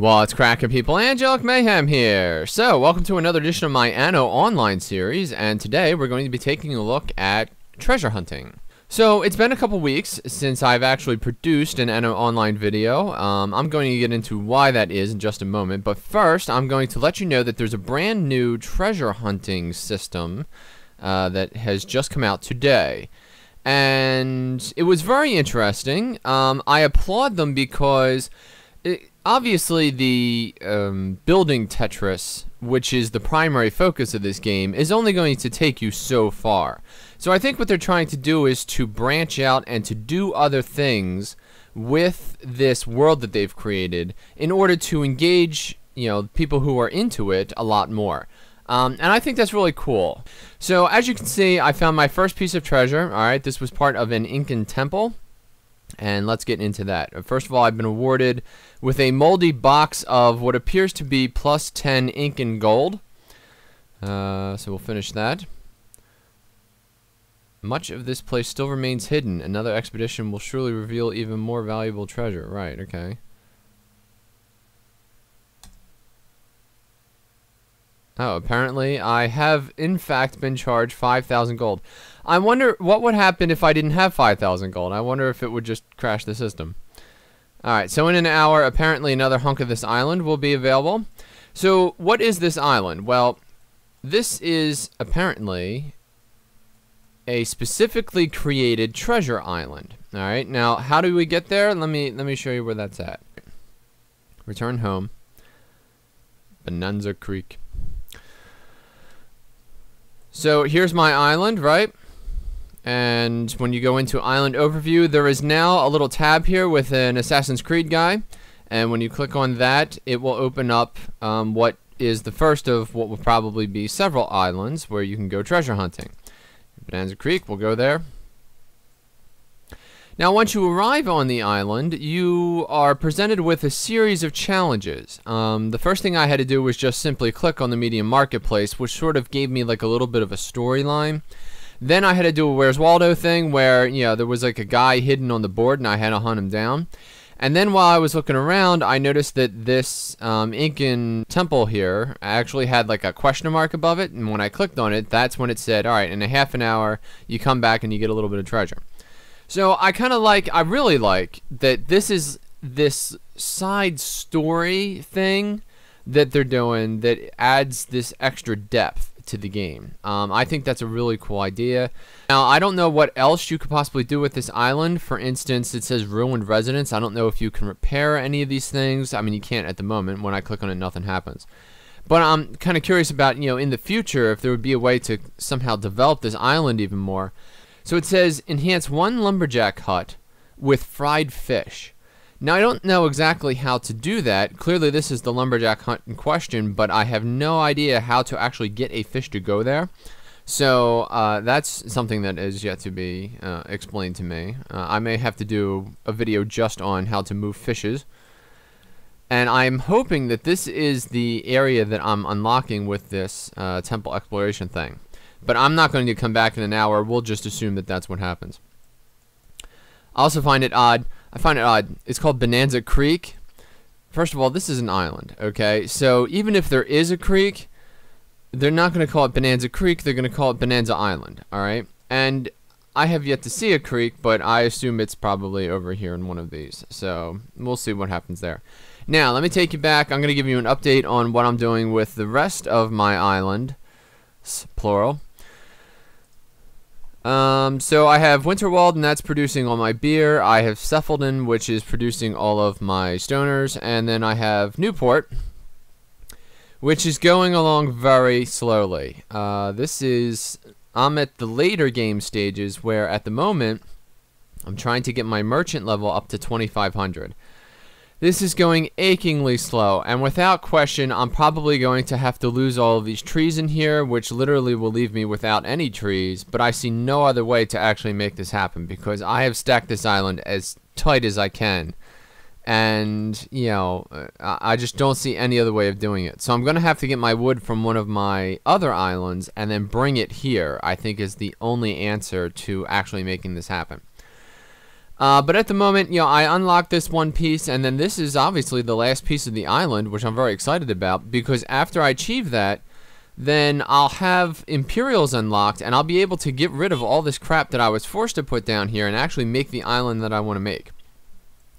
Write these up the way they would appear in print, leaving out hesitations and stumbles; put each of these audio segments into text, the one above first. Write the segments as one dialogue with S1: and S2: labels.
S1: What's crackin', people? Angelic Mayhem here. So, welcome to another edition of my Anno Online series, and today we're going to be taking a look at treasure hunting. So, it's been a couple weeks since I've actually produced an Anno Online video. I'm going to get into why that is in just a moment, but first I'm going to let you know that there's a brand new treasure hunting system that has just come out today. And it was very interesting. I applaud them because obviously the building Tetris, which is the primary focus of this game, is only going to take you so far. So I think what they're trying to do is to branch out and to do other things with this world that they've created in order to engage, people who are into it a lot more. And I think that's really cool. So as you can see, I found my first piece of treasure. Alright, this was part of an Incan temple. And let's get into that. First of all, I've been awarded with a moldy box of what appears to be plus 10 Incan gold. So we'll finish that. Much of this place still remains hidden. Another expedition will surely reveal even more valuable treasure. Right, okay. Oh, apparently I have in fact been charged 5,000 gold. I wonder what would happen if I didn't have 5,000 gold. I wonder if it would just crash the system. Alright, so in an hour, apparently another hunk of this island will be available. So, what is this island? Well, this is apparently a specifically created treasure island. Alright, now how do we get there? Let me show you where that's at. Return home. Bonanza Creek. So here's my island, right? And when you go into island overview, there is now a little tab here with an Assassin's Creed guy. And when you click on that, it will open up what is the first of what will probably be several islands where you can go treasure hunting. Bonanza Creek, we'll go there. Now, once you arrive on the island, you are presented with a series of challenges. The first thing I had to do was just simply click on the Medium Marketplace, which sort of gave me like a little bit of a storyline. Then I had to do a Where's Waldo thing where, there was like a guy hidden on the board and I had to hunt him down. And then while I was looking around, I noticed that this Incan temple here actually had like a question mark above it. And when I clicked on it, that's when it said, alright, in a half an hour, you come back and you get a little bit of treasure. So I really like that this is this side story thing that they're doing that adds this extra depth to the game. I think that's a really cool idea. Now, I don't know what else you could possibly do with this island. For instance, it says ruined residence. I don't know if you can repair any of these things. I mean, you can't at the moment. When I click on it, nothing happens. But I'm kind of curious about, in the future, if there would be a way to somehow develop this island even more. So it says, enhance one lumberjack hut with fried fish. Now, I don't know exactly how to do that. Clearly, this is the lumberjack hut in question, but I have no idea how to actually get a fish to go there. So, that's something that is yet to be explained to me. I may have to do a video just on how to move fishes. And I'm hoping that this is the area that I'm unlocking with this temple exploration thing. But I'm not going to come back in an hour. We'll just assume that that's what happens. I also find it odd. It's called Bonanza Creek. First of all, this is an island, okay? So even if there is a creek, they're not going to call it Bonanza Creek. They're going to call it Bonanza Island, all right? And I have yet to see a creek, but I assume it's probably over here in one of these. So we'll see what happens there. Now, let me take you back. I'm going to give you an update on what I'm doing with the rest of my island, plural. So I have Winterwald, and that's producing all my beer. I have Cephalden, which is producing all of my stoners. And then I have Newport, which is going along very slowly. I'm at the later game stages where at the moment I'm trying to get my merchant level up to 2,500. This is going achingly slow, and without question, I'm probably going to have to lose all of these trees in here, which literally will leave me without any trees, but I see no other way to actually make this happen, because I have stacked this island as tight as I can, and, I just don't see any other way of doing it. So I'm going to have to get my wood from one of my other islands, and then bring it here, I think is the only answer to actually making this happen. But at the moment, I unlocked this one piece, and then this is obviously the last piece of the island, which I'm very excited about, because after I achieve that, then I'll have Imperials unlocked, and I'll be able to get rid of all this crap that I was forced to put down here and actually make the island that I want to make,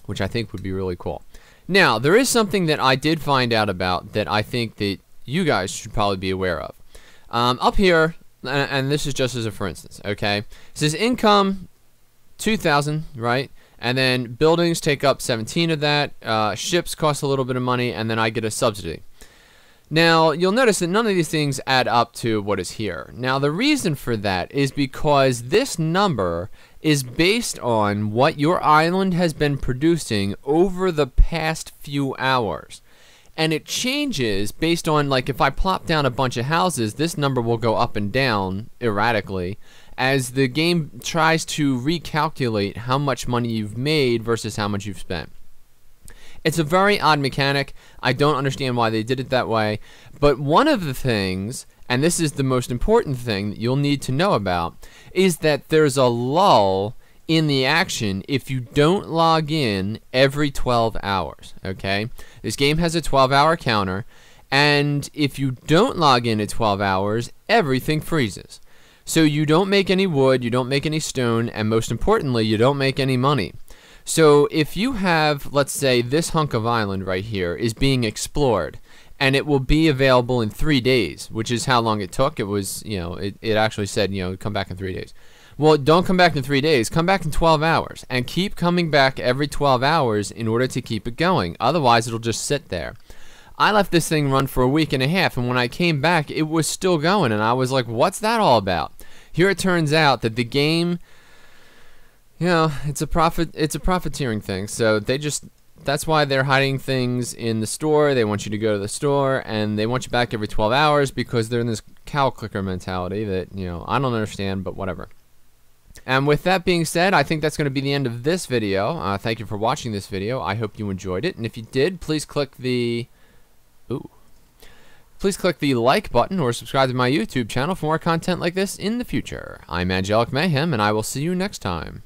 S1: which I think would be really cool. Now, there is something that I did find out about that I think that you guys should probably be aware of. Up here, and this is just as a for instance, okay? It says income 2,000, right? And then buildings take up 17 of that. Ships cost a little bit of money, and then I get a subsidy. Now, you'll notice that none of these things add up to what is here. Now, the reason for that is because this number is based on what your island has been producing over the past few hours. And it changes based on, like, if I plop down a bunch of houses, this number will go up and down erratically as the game tries to recalculate how much money you've made versus how much you've spent. It's a very odd mechanic. I don't understand why they did it that way. But one of the things, and this is the most important thing that you'll need to know about, is that there's a lull in the action if you don't log in every 12 hours, okay? This game has a 12-hour counter, and if you don't log in at 12 hours, everything freezes. So you don't make any wood, you don't make any stone, and most importantly, you don't make any money. So if you have, let's say, this hunk of island right here is being explored, and it will be available in 3 days, which is how long it took. It was, it actually said, come back in 3 days. Well, don't come back in 3 days. Come back in 12 hours, and keep coming back every 12 hours in order to keep it going. Otherwise, it'll just sit there. I left this thing run for a week and a half, and when I came back, it was still going, and I was like, what's that all about? Here it turns out that the game, it's a profiteering thing. So that's why they're hiding things in the store. They want you to go to the store, and they want you back every 12 hours because they're in this cow clicker mentality that, I don't understand, but whatever. And with that being said, I think that's going to be the end of this video. Thank you for watching this video. I hope you enjoyed it, and if you did, please click the like button or subscribe to my YouTube channel for more content like this in the future. I'm Angelic Mayhem, and I will see you next time.